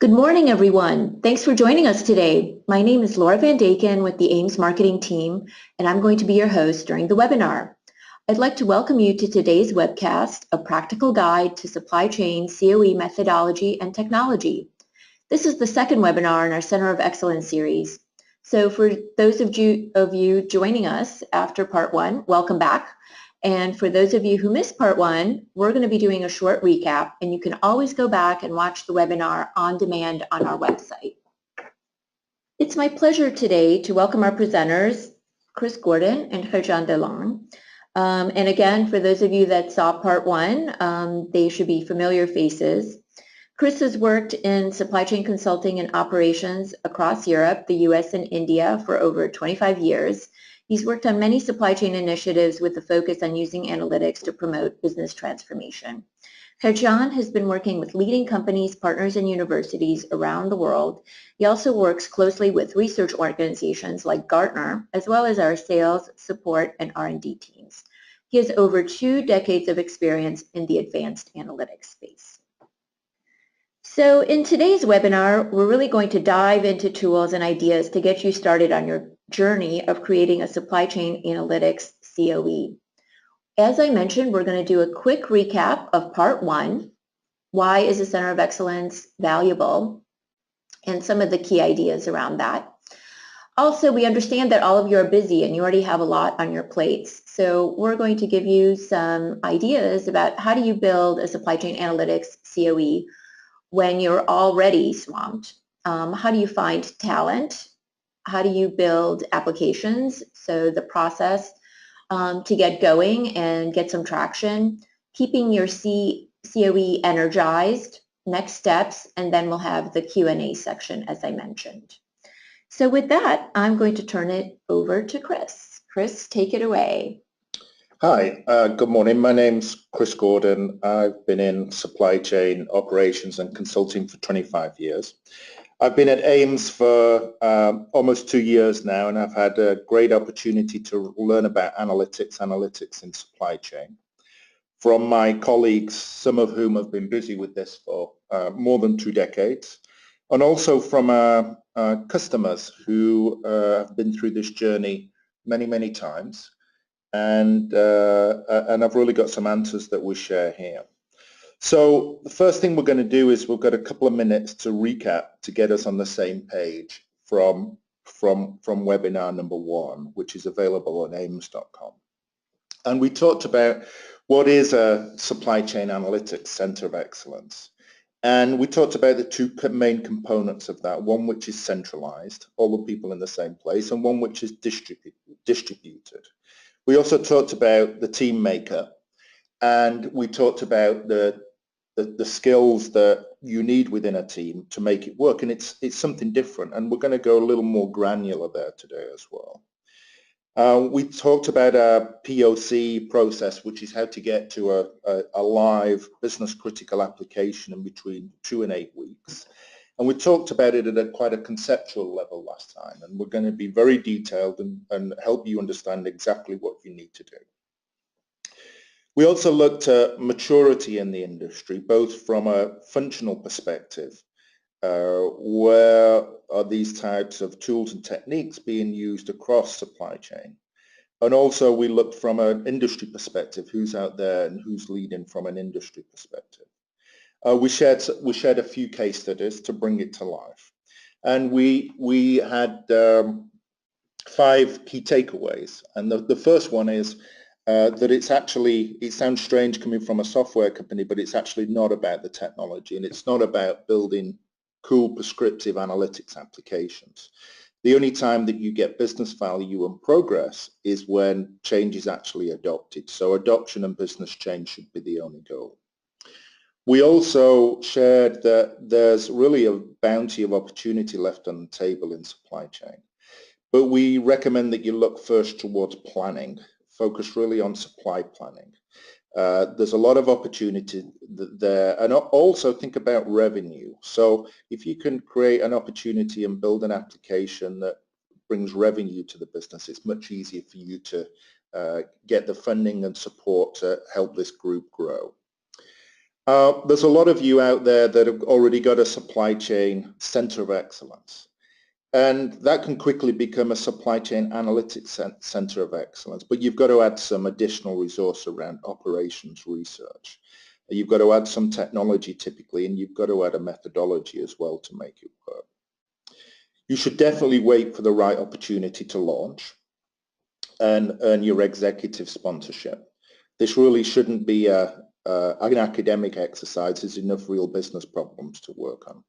Good morning, everyone. Thanks for joining us today. My name is Laura Van Daken with the AIMMS marketing team, and I'm going to be your host during the webinar. I'd like to welcome you to today's webcast, A Practical Guide to Supply Chain COE Methodology and Technology. This is the second webinar in our Center of Excellence series. So for those of you joining us after part one, welcome back. And for those of you who missed part one, we're going to be doing a short recap, and you can always go back and watch the webinar on demand on our website. It's my pleasure today to welcome our presenters, Chris Gordon and Herjan Delon. And again, for those of you that saw part one, they should be familiar faces. Chris has worked in supply chain consulting and operations across Europe, the US, and India for over 25 years. He's worked on many supply chain initiatives with a focus on using analytics to promote business transformation. Herjan has been working with leading companies, partners, and universities around the world. He also works closely with research organizations like Gartner, as well as our sales, support, and R&D teams. He has over 2 decades of experience in the advanced analytics space. So in today's webinar, we're really going to dive into tools and ideas to get you started on your journey of creating a supply chain analytics COE. As I mentioned, we're going to do a quick recap of part one, why is a Center of Excellence valuable, and some of the key ideas around that. Also, we understand that all of you are busy and you already have a lot on your plates. So we're going to give you some ideas about how do you build a supply chain analytics COE when you're already swamped. How do you find talent? How do you build applications? So the process to get going and get some traction, keeping your COE energized, next steps, and then we'll have the Q&A section, as I mentioned. So with that, I'm going to turn it over to Chris. Chris, take it away. Hi, good morning. My name's Chris Gordon. I've been in supply chain operations and consulting for 25 years. I've been at AIMMS for almost 2 years now, and I've had a great opportunity to learn about analytics in supply chain from my colleagues, some of whom have been busy with this for more than 2 decades, and also from customers who have been through this journey many times. And I've really got some answers that we share here. So the first thing we're going to do is we've got a couple of minutes to recap to get us on the same page from webinar number 1, which is available on AIMMS.com. And we talked about what is a supply chain analytics center of excellence. And we talked about the 2 main components of that, one which is centralized, all the people in the same place, and one which is distributed. We also talked about the team maker, and we talked about the skills that you need within a team to make it work, and it's something different, and we're going to go a little more granular there today as well. We talked about a POC process, which is how to get to a live business critical application in between 2 and 8 weeks. And we talked about it at quite a conceptual level last time, and we're going to be very detailed and help you understand exactly what you need to do. We also looked at maturity in the industry, both from a functional perspective, where are these types of tools and techniques being used across supply chain, and also we looked from an industry perspective, who's out there and who's leading from an industry perspective. We shared a few case studies to bring it to life, and we had 5 key takeaways. And the first one is that it sounds strange coming from a software company, but it's actually not about the technology, and it's not about building cool prescriptive analytics applications. The only time that you get business value and progress is when change is actually adopted. So adoption and business change should be the only goal. We also shared that there's really a bounty of opportunity left on the table in supply chain, but we recommend that you look first towards planning, focus really on supply planning. There's a lot of opportunity there, and also think about revenue. So if you can create an opportunity and build an application that brings revenue to the business, it's much easier for you to get the funding and support to help this group grow. There's a lot of you out there that have already got a supply chain center of excellence. And that can quickly become a supply chain analytics center of excellence, but you've got to add some additional resource around operations research. You've got to add some technology typically, and you've got to add a methodology as well to make it work. You should definitely wait for the right opportunity to launch and earn your executive sponsorship. This really shouldn't be an academic exercise. There's enough real business problems to work on.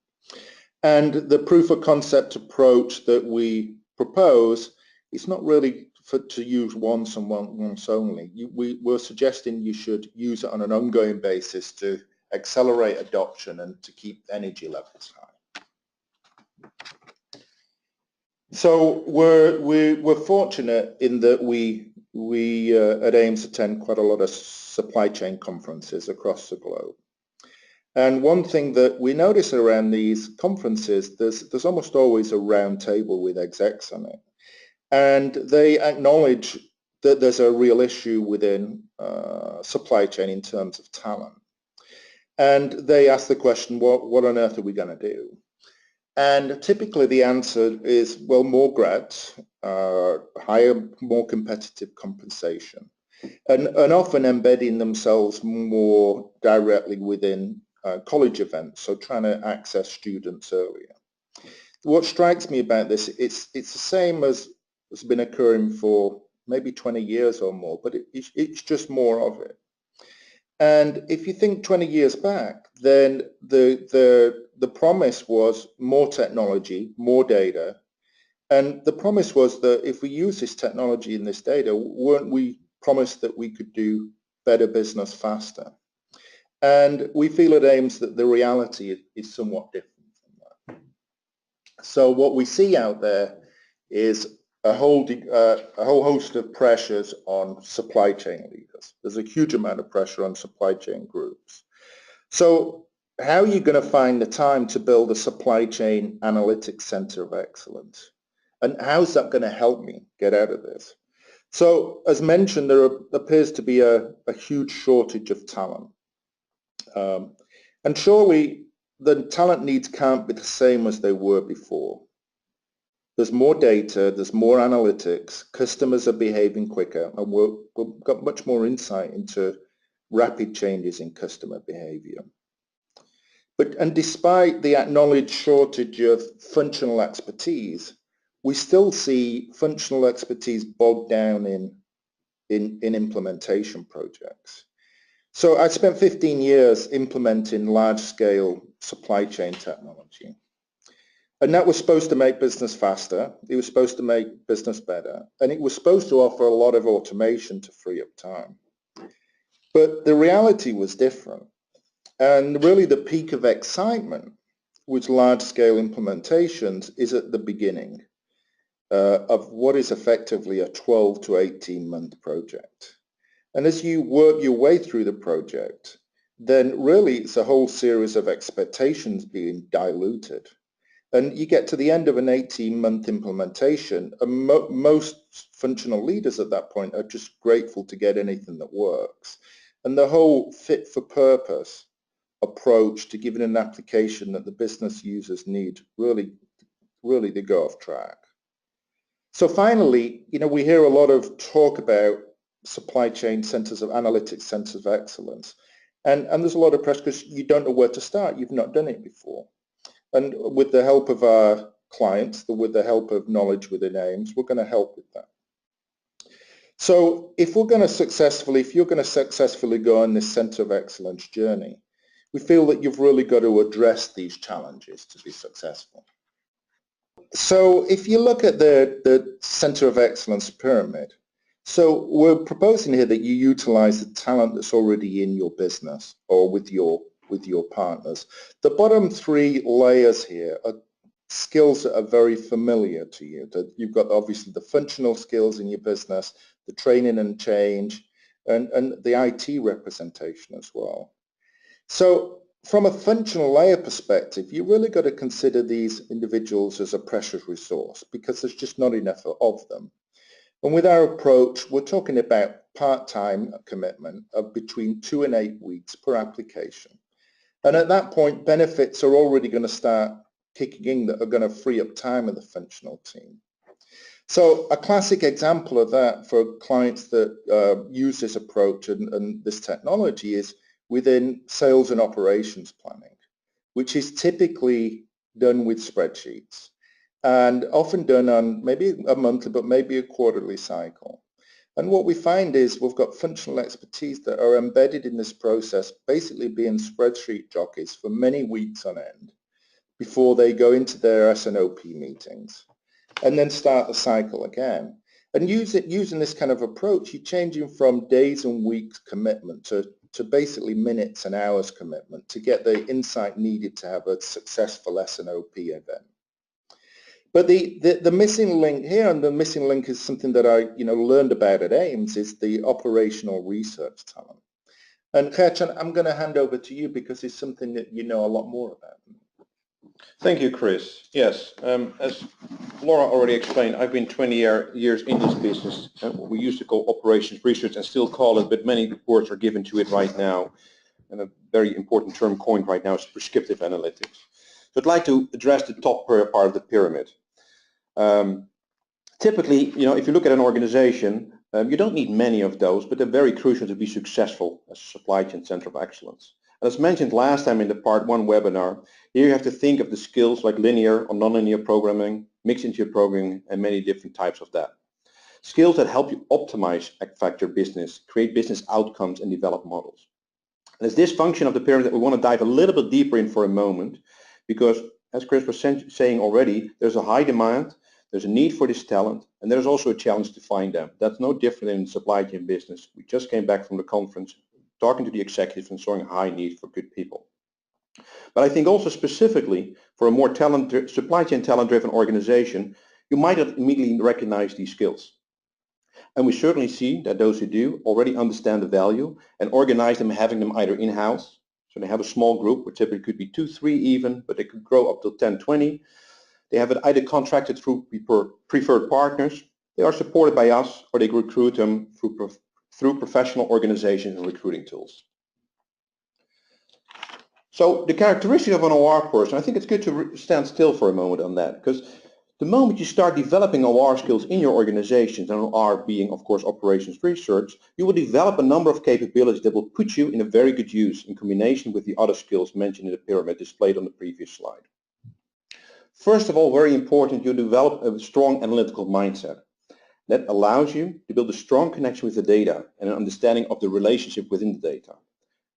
And the proof of concept approach that we propose is not really to use once and once only. We're suggesting you should use it on an ongoing basis to accelerate adoption and to keep energy levels high. So we're fortunate in that we at AIMMS attend quite a lot of supply chain conferences across the globe. And one thing that we notice around these conferences, there's almost always a round table with execs on it. And they acknowledge that there's a real issue within supply chain in terms of talent. And they ask the question, what on earth are we going to do? And typically the answer is, well, more grads, higher, more competitive compensation, and often embedding themselves more directly within college events, so trying to access students earlier. What strikes me about this, it's the same as has been occurring for maybe 20 years or more, but it's just more of it. And if you think 20 years back, then the promise was more technology, more data, and the promise was that if we use this technology and this data, weren't we promised that we could do better business faster? And we feel at AIMMS that the reality is somewhat different from that. So what we see out there is a whole host of pressures on supply chain leaders. There's a huge amount of pressure on supply chain groups. So how are you going to find the time to build a supply chain analytics center of excellence? And how's that going to help me get out of this? So as mentioned, there appears to be a huge shortage of talent. And surely the talent needs can't be the same as they were before. There's more data, there's more analytics, customers are behaving quicker, and we've got much more insight into rapid changes in customer behavior. And despite the acknowledged shortage of functional expertise, we still see functional expertise bogged down in implementation projects. So I spent 15 years implementing large-scale supply chain technology. And that was supposed to make business faster, it was supposed to make business better, and it was supposed to offer a lot of automation to free up time. But the reality was different. And really the peak of excitement with large-scale implementations is at the beginning of what is effectively a 12 to 18-month project. And as you work your way through the project, then really it's a whole series of expectations being diluted. And you get to the end of an 18-month implementation, and most functional leaders at that point are just grateful to get anything that works. And the whole fit-for-purpose approach to giving an application that the business users need really they go off track. So finally, we hear a lot of talk about supply chain centers of analytics, centers of excellence. And there's a lot of pressure because you don't know where to start. You've not done it before. And with the help of our clients, with the help of knowledge within AIMMS, we're going to help with that. So if you're going to successfully go on this center of excellence journey, we feel that you've really got to address these challenges to be successful. So if you look at the center of excellence pyramid, so we're proposing here that you utilize the talent that's already in your business or with your partners. The bottom three layers here are skills that are very familiar to you. That you've got obviously the functional skills in your business, the training and change, and the IT representation as well. So from a functional layer perspective, you really got to consider these individuals as a precious resource because there's just not enough of them. And with our approach, we're talking about part-time commitment of between 2 and 8 weeks per application. And at that point, benefits are already going to start kicking in that are going to free up time of the functional team. So a classic example of that for clients that use this approach and this technology is within sales and operations planning, which is typically done with spreadsheets and often done on maybe a monthly, but maybe a quarterly cycle. And what we find is we've got functional expertise that are embedded in this process, basically being spreadsheet jockeys for many weeks on end before they go into their S&OP meetings and then start the cycle again. And using this kind of approach, you're changing from days and weeks commitment to basically minutes and hours commitment to get the insight needed to have a successful S&OP event. But the missing link here, and the missing link is something that I learned about at AIMMS, is the operational research talent. And Gertjan, I'm going to hand over to you because it's something that you know a lot more about. Thank you, Chris. Yes, as Laura already explained, I've been 20 years in this business, what we used to call operations research and still call it, but many words are given to it right now. And a very important term coined right now is prescriptive analytics. So I'd like to address the top part of the pyramid. Typically, if you look at an organization, you don't need many of those, but they're very crucial to be successful as a supply chain center of excellence. And as mentioned last time in the part 1 webinar, here you have to think of the skills like linear or nonlinear programming, mixed integer programming, and many different types of that. Skills that help you optimize, affect your business, create business outcomes, and develop models. And it's this function of the pyramid that we want to dive a little bit deeper in for a moment, because as Chris was saying already, there's a high demand, there's a need for this talent, and there's also a challenge to find them. That's no different in supply chain business. We just came back from the conference, talking to the executives and showing a high need for good people. But I think also specifically for a more supply chain talent-driven organization, you might not immediately recognize these skills. And we certainly see that those who do already understand the value and organize them, having them either in-house, so they have a small group, which typically could be 2, 3 even, but they could grow up to 10, 20. They have it either contracted through preferred partners, they are supported by us, or they recruit them through professional organizations and recruiting tools. So the characteristic of an OR person, I think it's good to stand still for a moment on that, because the moment you start developing OR skills in your organizations, and OR being, of course, operations research, you will develop a number of capabilities that will put you in a very good use in combination with the other skills mentioned in the pyramid displayed on the previous slide. First of all, very important, you develop a strong analytical mindset. That allows you to build a strong connection with the data and an understanding of the relationship within the data.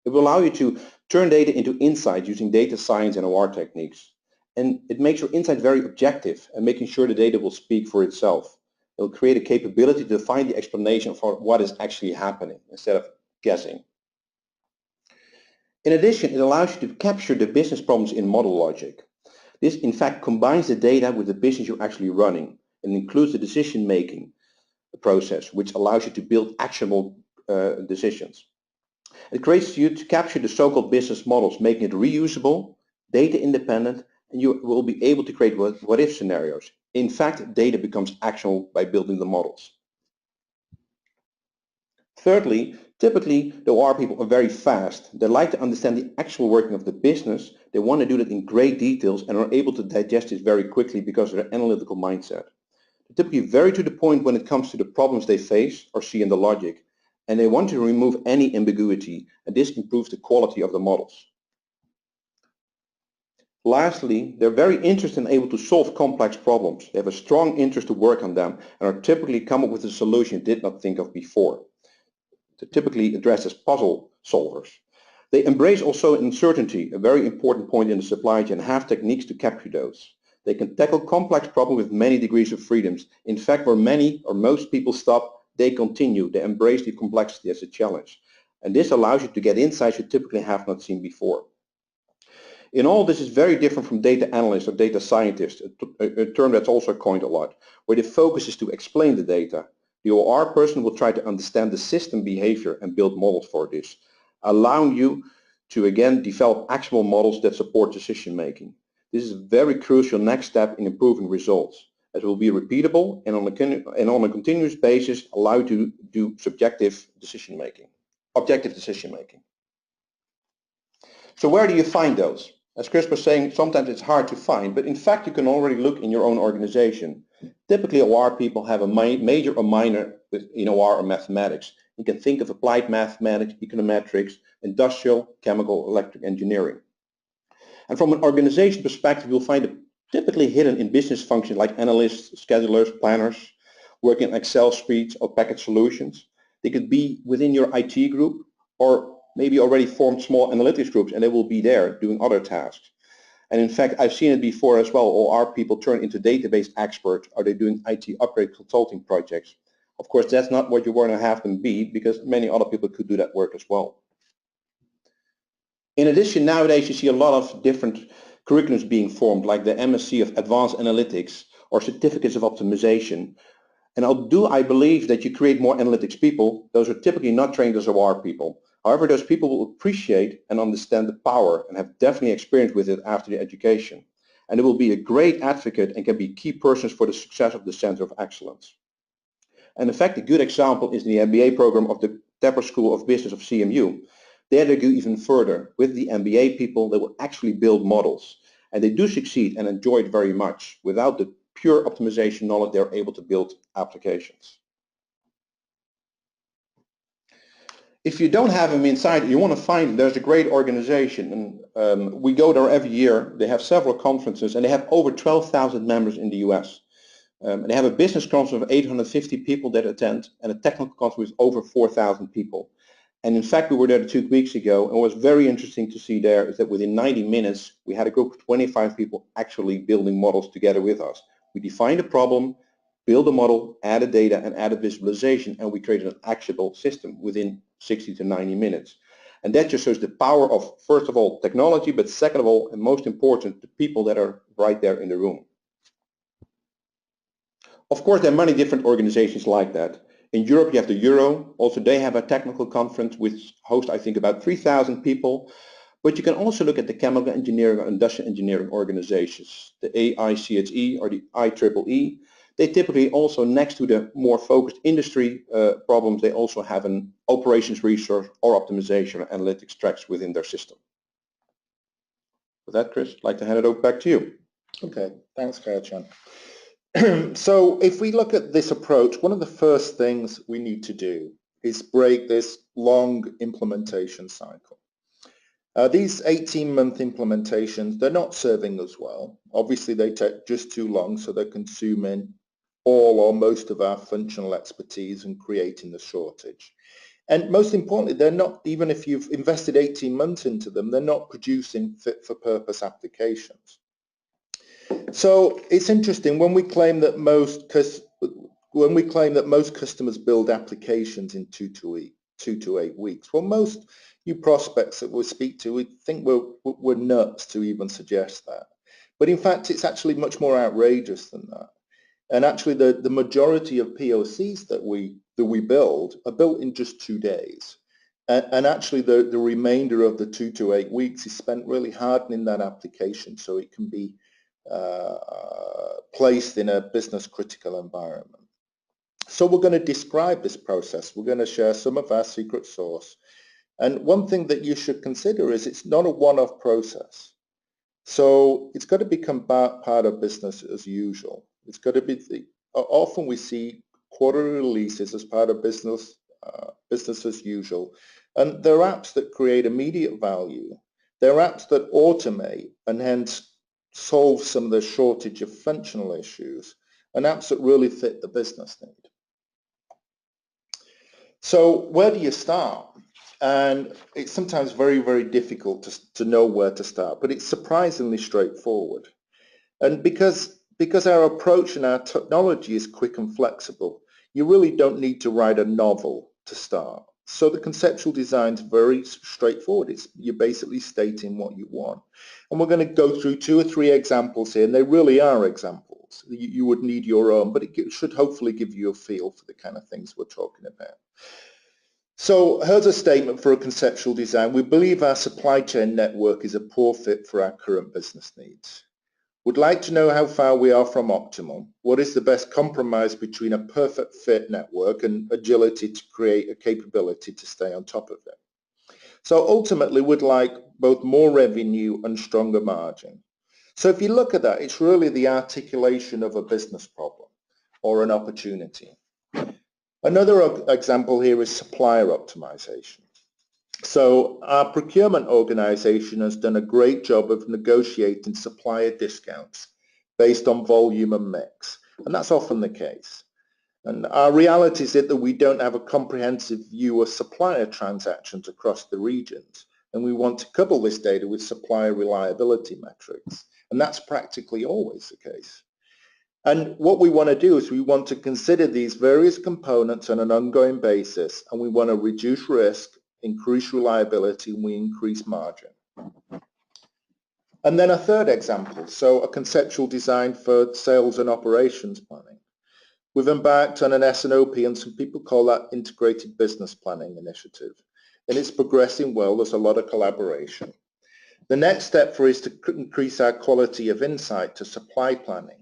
It will allow you to turn data into insights using data science and OR techniques. And it makes your insight very objective and making sure the data will speak for itself. It will create a capability to find the explanation for what is actually happening instead of guessing. In addition, it allows you to capture the business problems in model logic. This, in fact, combines the data with the business you're actually running and includes the decision-making process, which allows you to build actionable decisions. It creates you to capture the so-called business models, making it reusable, data independent, and you will be able to create what-if scenarios. In fact, data becomes actionable by building the models. Thirdly, typically the OR people are very fast. They like to understand the actual working of the business. They want to do that in great details and are able to digest it very quickly because of their analytical mindset. They're typically very to the point when it comes to the problems they face or see in the logic, and they want to remove any ambiguity, and this improves the quality of the models. Lastly, they're very interested and able to solve complex problems. They have a strong interest to work on them and are typically come up with a solution they did not think of before. They're typically addressed as puzzle solvers. They embrace also uncertainty, a very important point in the supply chain, and have techniques to capture those. They can tackle complex problems with many degrees of freedoms. In fact, where many or most people stop, they continue. They embrace the complexity as a challenge. And this allows you to get insights you typically have not seen before. In all, this is very different from data analyst or data scientist, a term that's also coined a lot, where the focus is to explain the data. The OR person will try to understand the system behavior and build models for this, allowing you to again develop actionable models that support decision making. This is a very crucial next step in improving results, as it will be repeatable and on a continuous basis allow you to do objective decision making. So where do you find those? As Chris was saying, sometimes it's hard to find, but in fact you can already look in your own organization. Typically OR people have a major or minor in OR or mathematics. You can think of applied mathematics, econometrics, industrial, chemical, electric engineering. And from an organization perspective, you'll find it typically hidden in business functions like analysts, schedulers, planners, working in Excel spreadsheets or package solutions. They could be within your IT group or maybe already formed small analytics groups, and they will be there doing other tasks. And in fact, I've seen it before as well. OR people turn into database experts, or they're doing IT upgrade consulting projects. Of course, that's not what you want to have them be, because many other people could do that work as well. In addition, nowadays you see a lot of different curriculums being formed, like the MSc of Advanced Analytics or Certificates of Optimization. And I believe that you create more analytics people. Those are typically not trained as OR people. However, those people will appreciate and understand the power and have definitely experience with it after the education. And they will be a great advocate and can be key persons for the success of the Center of Excellence. And in fact, a good example is the MBA program of the Tepper School of Business of CMU. There they go even further. With the MBA people, they will actually build models. And they do succeed and enjoy it very much. Without the pure optimization knowledge, they're able to build applications. If you don't have them inside, you want to find them. There's a great organization, and we go there every year. They have several conferences, and they have over 12,000 members in the US. They have a business conference of 850 people that attend, and a technical conference with over 4,000 people. And in fact, we were there 2 weeks ago, and what was very interesting to see there is that within 90 minutes, we had a group of 25 people actually building models together with us. We defined a problem, build a model, added data, and added visualization, and we created an actionable system within 60 to 90 minutes. And that just shows the power of, first of all, technology, but second of all, and most important, the people that are right there in the room. Of course, there are many different organizations like that. In Europe, you have the Euro. Also, they have a technical conference which hosts, I think, about 3,000 people. But you can also look at the chemical engineering or industrial engineering organizations, the AICHE or the IEEE. They typically also, next to the more focused industry problems, they also have an operations research or optimization or analytics tracks within their system. With that, Chris, I'd like to hand it over back to you. Okay, thanks, Gertjan. So if we look at this approach, one of the first things we need to do is break this long implementation cycle. These 18-month implementations, they're not serving us well. Obviously, they take just too long, so they're consuming all or most of our functional expertise and creating the shortage. And most importantly, they're not, even if you've invested 18 months into them, they're not producing fit-for-purpose applications. So it's interesting when we claim that most customers build applications in 2 to 8 weeks. Well, most new prospects that we speak to, we think we're nuts to even suggest that. But in fact, it's actually much more outrageous than that. And actually, the majority of POCs that we build are built in just 2 days. And actually, the remainder of the 2 to 8 weeks is spent really hardening that application so it can be placed in a business critical environment. So we're going to describe this process. We're going to share some of our secret sauce. And one thing that you should consider is it's not a one-off process. So it's got to become part of business as usual. It's got to be, often we see quarterly releases as part of business as usual. And they're apps that create immediate value. They're apps that automate and hence solve some of the shortage of functional issues, and apps that really fit the business need. So where do you start? And it's sometimes very, very difficult to know where to start, but it's surprisingly straightforward. And because our approach and our technology is quick and flexible, you really don't need to write a novel to start. So the conceptual design is very straightforward. You're basically stating what you want. And we're going to go through 2 or 3 examples here, and they really are examples. You would need your own, but it should hopefully give you a feel for the kind of things we're talking about. So here's a statement for a conceptual design. We believe our supply chain network is a poor fit for our current business needs. Would like to know how far we are from optimal. What is the best compromise between a perfect fit network and agility to create a capability to stay on top of it? So ultimately, we'd like both more revenue and stronger margin. So if you look at that, it's really the articulation of a business problem or an opportunity. Another example here is supplier optimization. So our procurement organization has done a great job of negotiating supplier discounts based on volume and mix, and that's often the case. And our reality is that we don't have a comprehensive view of supplier transactions across the regions, and we want to couple this data with supplier reliability metrics, and that's practically always the case. And what we want to do is we want to consider these various components on an ongoing basis, and we want to reduce risk, increase reliability, and we increase margin. And then a third example, so a conceptual design for sales and operations planning. We've embarked on an S&OP, and some people call that integrated business planning initiative, and it's progressing well. There's a lot of collaboration. The next step for us is to increase our quality of insight to supply planning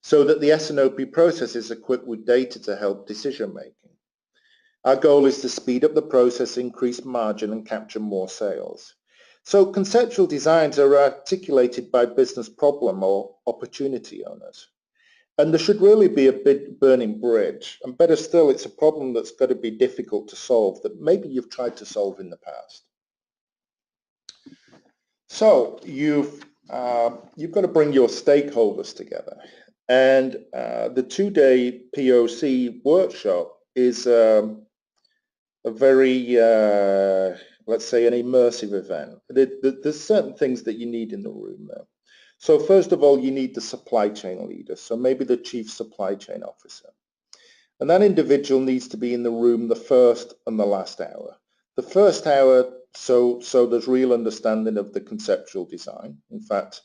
so that the S&OP process is equipped with data to help decision making. Our goal is to speed up the process, increase margin, and capture more sales. So conceptual designs are articulated by business problem or opportunity owners. And there should really be a big burning bridge. And better still, it's a problem that's got to be difficult to solve that maybe you've tried to solve in the past. So you've got to bring your stakeholders together. And the two-day POC workshop is a very, let's say, an immersive event. There's certain things that you need in the room there. So first of all, you need the supply chain leader, so maybe the chief supply chain officer. And that individual needs to be in the room the first and the last hour. The first hour, so there's real understanding of the conceptual design. In fact,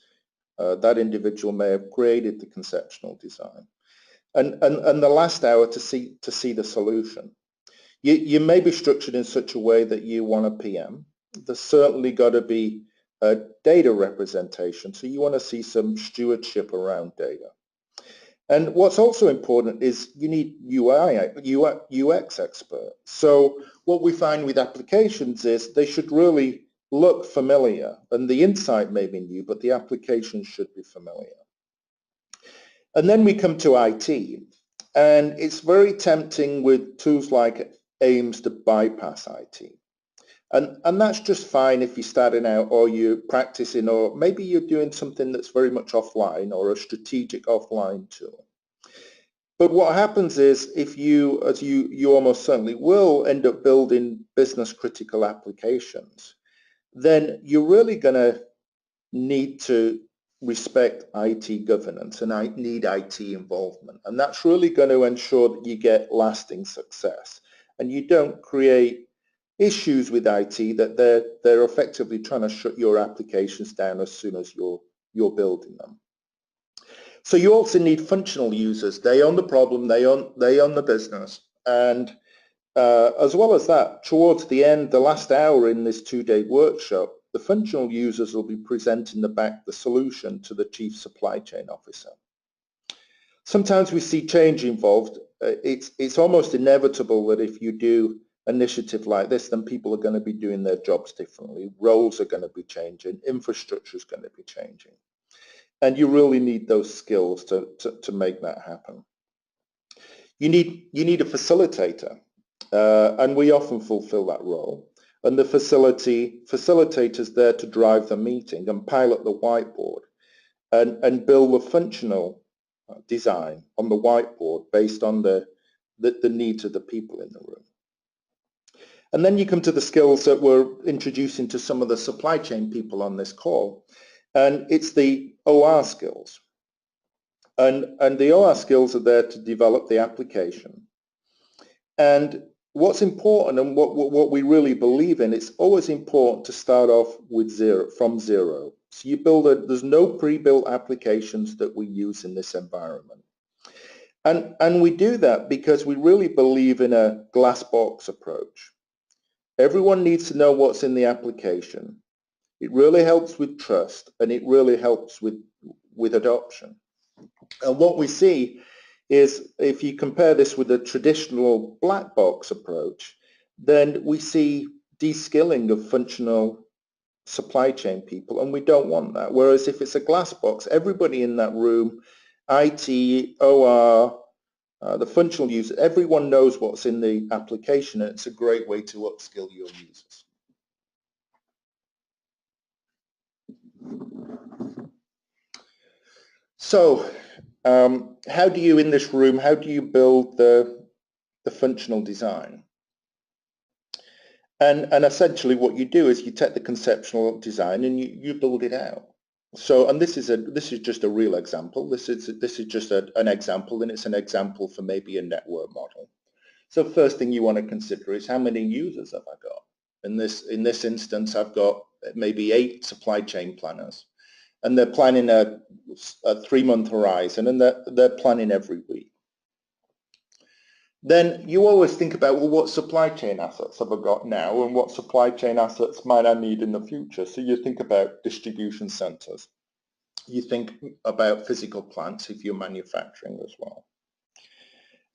that individual may have created the conceptual design. And the last hour to see the solution. You may be structured in such a way that you want a PM. There's certainly got to be data representation, so you want to see some stewardship around data. And what's also important is you need UX experts. So what we find with applications is they should really look familiar, and the insight may be new, but the application should be familiar. And then we come to IT, and it's very tempting with tools like AIMMS to bypass IT. And that's just fine if you're starting out or you're practicing, or maybe you're doing something that's very much offline or a strategic offline tool. But what happens is if you, as you almost certainly will, end up building business critical applications, then you're really going to need to respect IT governance and I need IT involvement. And that's really going to ensure that you get lasting success and you don't create issues with IT that they're effectively trying to shut your applications down as soon as you're building them. So you also need functional users. They own the problem, they own the business, and as well as that, towards the end, the last hour in this two-day workshop, the functional users will be presenting the solution to the chief supply chain officer. Sometimes we see change involved. It's almost inevitable that if you do initiative like this, then people are going to be doing their jobs differently. Roles are going to be changing. Infrastructure is going to be changing. And you really need those skills to make that happen. You need a facilitator, and we often fulfill that role. And the facilitator's there to drive the meeting and pilot the whiteboard and build the functional design on the whiteboard based on the needs of the people in the room. And then you come to the skills that we're introducing to some of the supply chain people on this call. And it's the OR skills. And the OR skills are there to develop the application. And what's important and what we really believe in, it's always important to start off with from zero. So you there's no pre-built applications that we use in this environment. And we do that because we really believe in a glass box approach. Everyone needs to know what's in the application. It really helps with trust and it really helps with adoption. And what we see is if you compare this with a traditional black box approach, then we see de-skilling of functional supply chain people, and we don't want that. Whereas if it's a glass box, everybody in that room, IT, OR, the functional user, everyone knows what's in the application, and it's a great way to upskill your users. So how do you, in this room, how do you build the functional design? And essentially what you do is you take the conceptual design and you build it out. So, and this is just a real example. This is just an example, and it's an example for maybe a network model. So first thing you want to consider is how many users have I got? In this instance, I've got maybe 8 supply chain planners, and they're planning a 3-month horizon, and they're planning every week. Then you always think about, well, what supply chain assets have I got now, and what supply chain assets might I need in the future? So you think about distribution centers. You think about physical plants if you're manufacturing as well.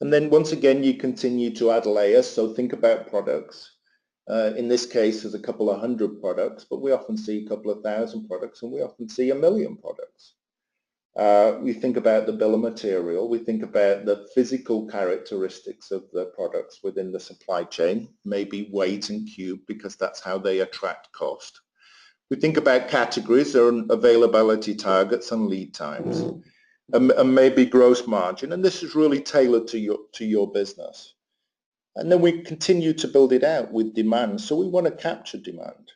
And then once again, you continue to add layers. So think about products. In this case, there's a couple of 100 products, but we often see a couple of 1,000 products, and we often see 1 million products. We think about the bill of material. We think about the physical characteristics of the products within the supply chain, maybe weight and cube, because that's how they attract cost. We think about categories or availability targets and lead times, and maybe gross margin. And this is really tailored to your business. And then we continue to build it out with demand. So we want to capture demand.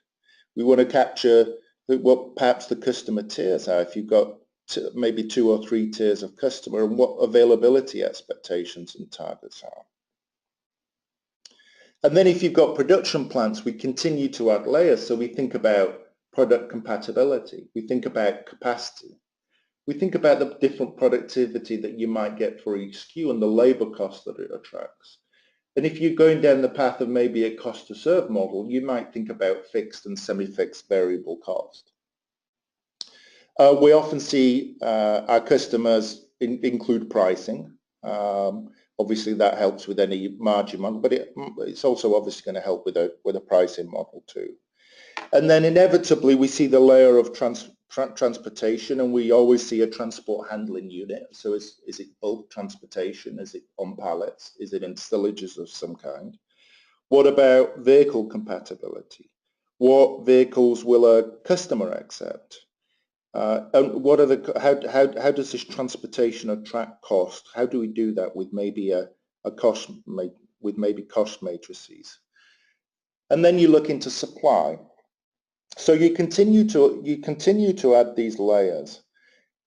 We want to capture what perhaps the customer tiers are. If you've got maybe 2 or 3 tiers of customer, and what availability expectations and targets are. And then if you've got production plants, we continue to add layers. So we think about product compatibility. We think about capacity. We think about the different productivity that you might get for each SKU and the labor cost that it attracts. And if you're going down the path of maybe a cost to serve model, you might think about fixed and semi-fixed variable cost. We often see our customers include pricing. Obviously that helps with any margin model, but it's also obviously going to help with a pricing model too. And then inevitably we see the layer of transportation, and we always see a transport handling unit. So is it bulk transportation? Is it on pallets? Is it in stillages of some kind? What about vehicle compatibility? What vehicles will a customer accept? And what are how does this transportation attract cost? How do we do that with maybe cost matrices? And then you look into supply. So you continue to add these layers,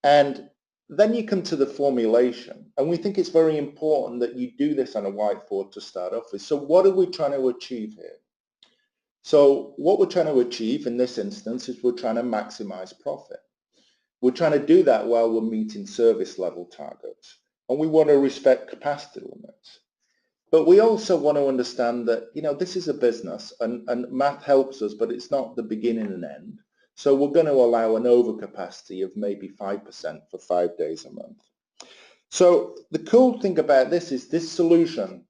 and then you come to the formulation. And we think it's very important that you do this on a whiteboard to start off with. So what are we trying to achieve here? So what we're trying to achieve in this instance is we're trying to maximize profit. We're trying to do that while we're meeting service level targets, and we want to respect capacity limits. But we also want to understand that, this is a business, and math helps us, but it's not the beginning and end. So we're going to allow an overcapacity of maybe 5% for 5 days a month. So the cool thing about this is this solution,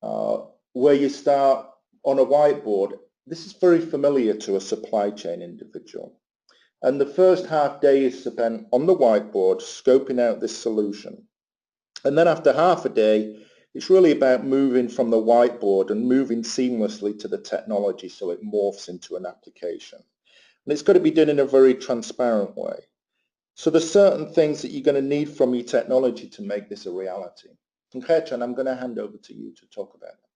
where you start on a whiteboard, this is very familiar to a supply chain individual. And the first half day is spent on the whiteboard scoping out this solution. And then after half a day, it's really about moving from the whiteboard and moving seamlessly to the technology so it morphs into an application. And it's got to be done in a very transparent way. So there's certain things that you're going to need from your technology to make this a reality. And Gertjan, I'm going to hand over to you to talk about it.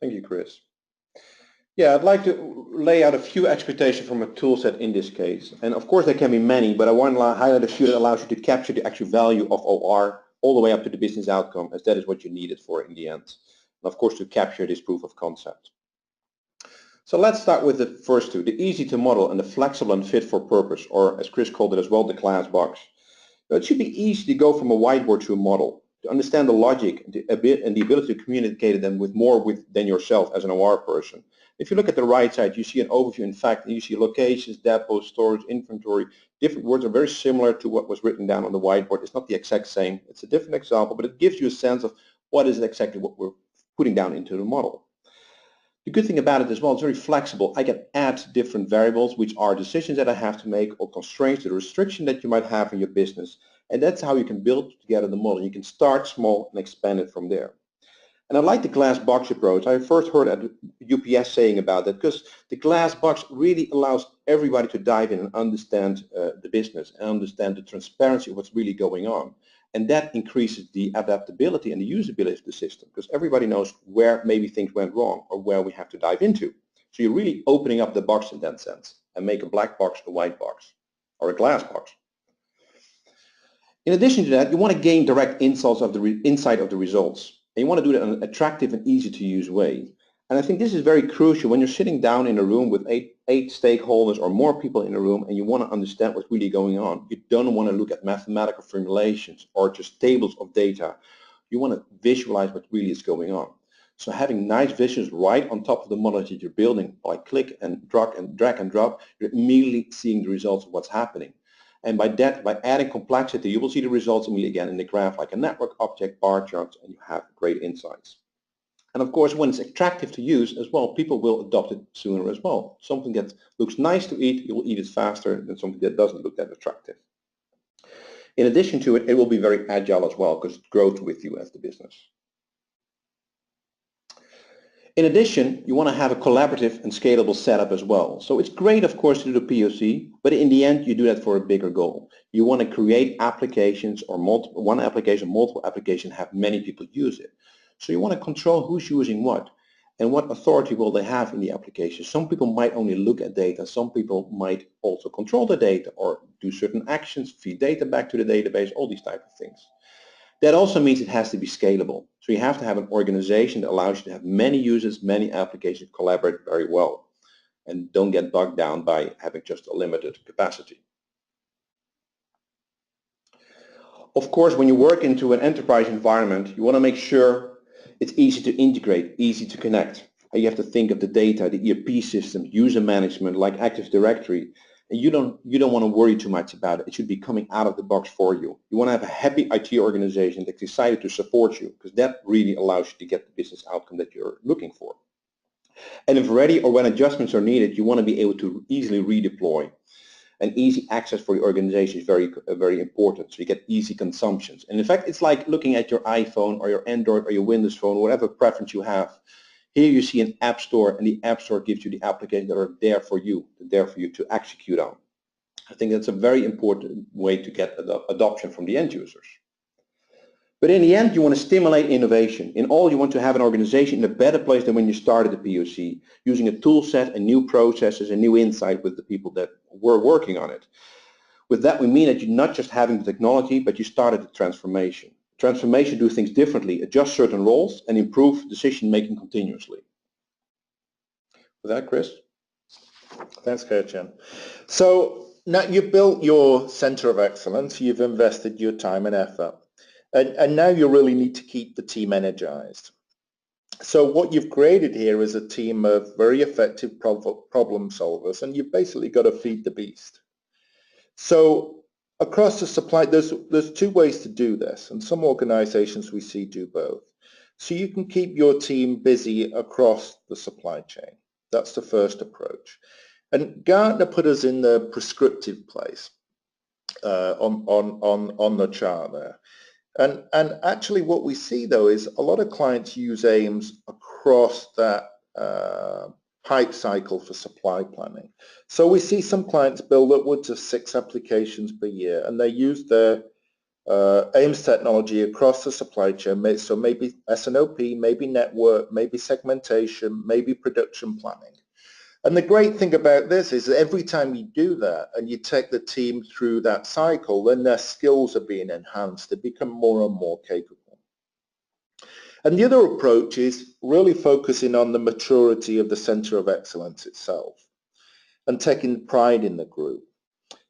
Thank you, Chris. Yeah, I'd like to lay out a few expectations from a toolset in this case. And of course there can be many, but I want to highlight a few that allows you to capture the actual value of OR all the way up to the business outcome, as that is what you need it for in the end. And of course to capture this proof of concept. So let's start with the first two, the easy to model and the flexible and fit for purpose, or as Chris called it as well, the glass box. Now, it should be easy to go from a whiteboard to a model, to understand the logic and the ability to communicate them with more than yourself as an OR person. If you look at the right side, you see an overview. In fact, you see locations, depots, storage, inventory. Different words are very similar to what was written down on the whiteboard. It's not the exact same. It's a different example, but it gives you a sense of what is exactly what we're putting down into the model. The good thing about it as well, it's very flexible. I can add different variables, which are decisions that I have to make or constraints or restriction that you might have in your business. And that's how you can build together the model. You can start small and expand it from there. And I like the glass box approach. I first heard at UPS saying about that because the glass box really allows everybody to dive in and understand the business and understand the transparency of what's really going on. And that increases the adaptability and the usability of the system because everybody knows where maybe things went wrong or where we have to dive into. So you're really opening up the box in that sense and make a black box a white box or a glass box. In addition to that, you want to gain direct insight of the results. And you want to do that in an attractive and easy to use way. And I think this is very crucial when you're sitting down in a room with eight stakeholders or more people in a room and you want to understand what's really going on. You don't want to look at mathematical formulations or just tables of data. You want to visualize what really is going on. So having nice visuals right on top of the model that you're building by click and drag and drop, you're immediately seeing the results of what's happening. And by adding complexity, you will see the results immediately again in the graph, like a network object, bar charts, and you have great insights. And of course, when it's attractive to use as well, people will adopt it sooner as well. Something that looks nice to eat, you'll eat it faster than something that doesn't look that attractive. In addition to it, it will be very agile as well because it grows with you as the business. In addition, you want to have a collaborative and scalable setup as well. So it's great, of course, to do the POC, but in the end, you do that for a bigger goal. You want to create applications or one application, multiple applications, have many people use it. So you want to control who's using what and what authority will they have in the application. Some people might only look at data. Some people might also control the data or do certain actions, feed data back to the database, all these type of things. That also means it has to be scalable. So you have to have an organization that allows you to have many users, many applications collaborate very well and don't get bogged down by having just a limited capacity. Of course, when you work into an enterprise environment, you want to make sure it's easy to integrate, easy to connect. And you have to think of the data, the ERP system, user management like Active Directory. And you don't want to worry too much about it. It should be coming out of the box for you. You want to have a happy IT organization that's excited to support you because that really allows you to get the business outcome that you're looking for. And if ready or when adjustments are needed, you want to be able to easily redeploy. And easy access for the organization is very important. So you get easy consumptions. And in fact, it's like looking at your iPhone or your Android or your Windows phone, whatever preference you have. Here you see an app store, and the app store gives you the applications that are there for you to execute on. I think that's a very important way to get adoption from the end users. But in the end, you want to stimulate innovation. In all, you want to have an organization in a better place than when you started the POC, using a tool set and new processes and new insight with the people that were working on it. With that, we mean that you're not just having the technology, but you started the transformation. Transformation do things differently, adjust certain roles, and improve decision-making continuously. With that, Chris? Thanks, Gertjan. So now you've built your center of excellence, you've invested your time and effort, and now you really need to keep the team energized. So what you've created here is a team of very effective problem solvers, and you've basically got to feed the beast. So across the supply, there's two ways to do this, and some organizations we see do both. So you can keep your team busy across the supply chain. That's the first approach. And Gartner put us in the prescriptive place on the chart there. And actually what we see though is a lot of clients use AIMMS across that hype cycle for supply planning. So we see some clients build upwards of 6 applications per year, and they use their AIMMS technology across the supply chain. So maybe S&OP, maybe network, maybe segmentation, maybe production planning. And the great thing about this is that every time you do that and you take the team through that cycle, then their skills are being enhanced. They become more and more capable. And the other approach is really focusing on the maturity of the center of excellence itself and taking pride in the group.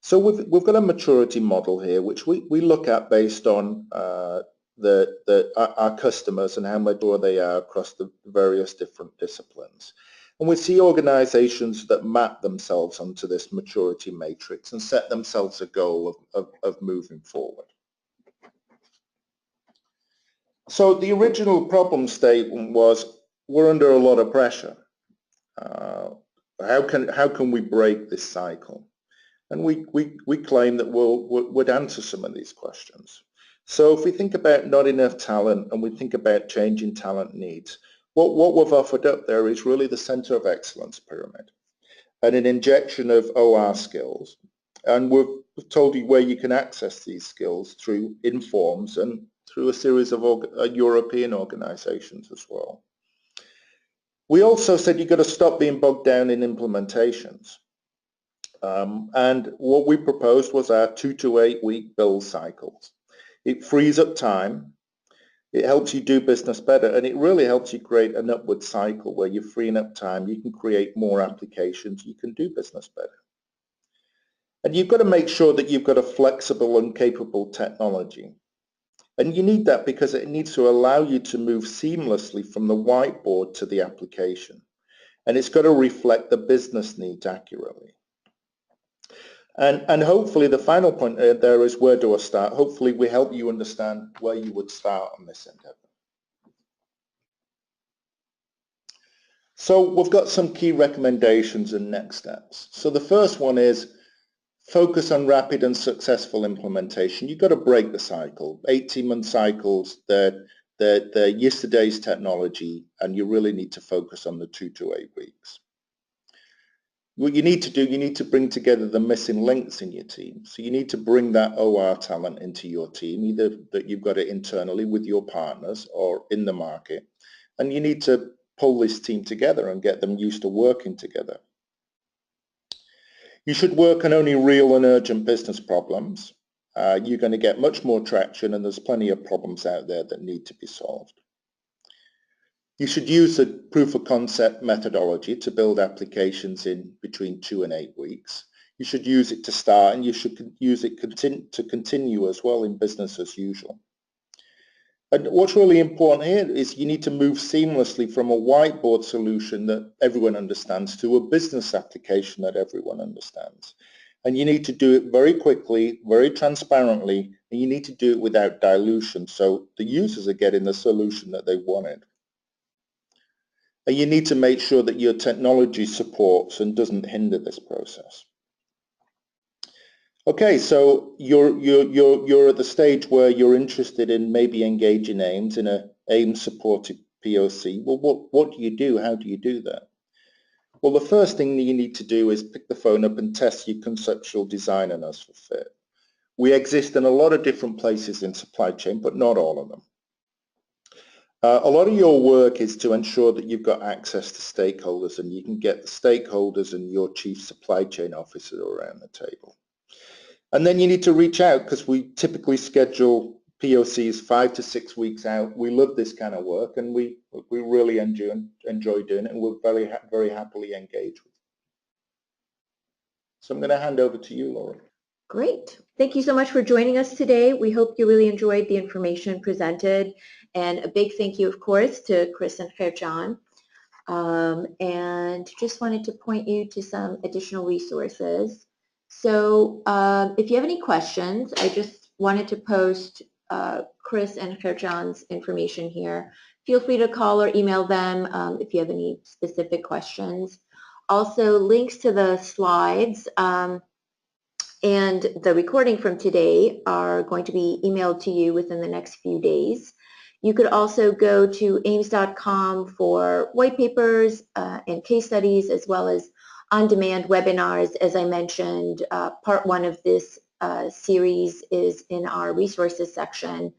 So we've got a maturity model here, which we look at based on our customers and how mature they are across the various different disciplines. And we see organizations that map themselves onto this maturity matrix and set themselves a goal of moving forward. So the original problem statement was, we're under a lot of pressure. How can we break this cycle? And we claim that we'd answer some of these questions. So if we think about not enough talent and we think about changing talent needs, what we've offered up there is really the Center of Excellence pyramid and an injection of OR skills. And we've told you where you can access these skills through Informs and through a series of European organizations as well. We also said you've got to stop being bogged down in implementations. And what we proposed was our 2 to 8 week build cycles. It frees up time, it helps you do business better, and it really helps you create an upward cycle where you're freeing up time, you can create more applications, you can do business better. And you've got to make sure that you've got a flexible and capable technology. And you need that because it needs to allow you to move seamlessly from the whiteboard to the application. And it's got to reflect the business needs accurately. And hopefully the final point there is, where do I start? Hopefully we help you understand where you would start on this endeavor. So we've got some key recommendations and next steps. So the first one is focus on rapid and successful implementation. You've got to break the cycle. 18-month cycles, they're yesterday's technology, and you really need to focus on the 2 to 8 weeks. What you need to do, you need to bring together the missing links in your team. So you need to bring that OR talent into your team, either that you've got it internally with your partners or in the market. And you need to pull this team together and get them used to working together. You should work on only real and urgent business problems. You're going to get much more traction, and there's plenty of problems out there that need to be solved. You should use the proof of concept methodology to build applications in between 2 and 8 weeks. You should use it to start, and you should use it to continue as well in business as usual. And what's really important here is you need to move seamlessly from a whiteboard solution that everyone understands to a business application that everyone understands. And you need to do it very quickly, very transparently, and you need to do it without dilution, so the users are getting the solution that they wanted. And you need to make sure that your technology supports and doesn't hinder this process. Okay, so you're at the stage where you're interested in maybe engaging AIMMS in a AIMMS supported POC. Well, what do you do? How do you do that? Well, the first thing that you need to do is pick the phone up and test your conceptual design and us for fit. We exist in a lot of different places in supply chain, but not all of them. A lot of your work is to ensure that you've got access to stakeholders, and you can get the stakeholders and your chief supply chain officer around the table. And then you need to reach out, because we typically schedule POCs 5 to 6 weeks out. We love this kind of work, and we really enjoy doing it, and we're very happily engaged with it. So I'm going to hand over to you, Laura. Great. Thank you so much for joining us today. We hope you really enjoyed the information presented. And a big thank you, of course, to Chris and Gert-Jan. And just wanted to point you to some additional resources. So if you have any questions, I just wanted to post Chris and Gert-Jan's information here. Feel free to call or email them if you have any specific questions. Also, links to the slides and the recording from today are going to be emailed to you within the next few days. You could also go to AIMMS.com for white papers and case studies, as well as on-demand webinars. As I mentioned, part 1 of this series is in our resources section,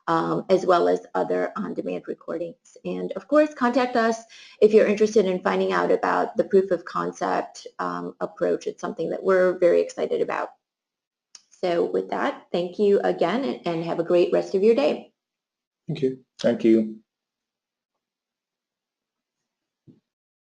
as well as other on-demand recordings. And of course, contact us if you're interested in finding out about the proof of concept approach. It's something that we're very excited about. So with that, thank you again, and have a great rest of your day. Thank you. Thank you.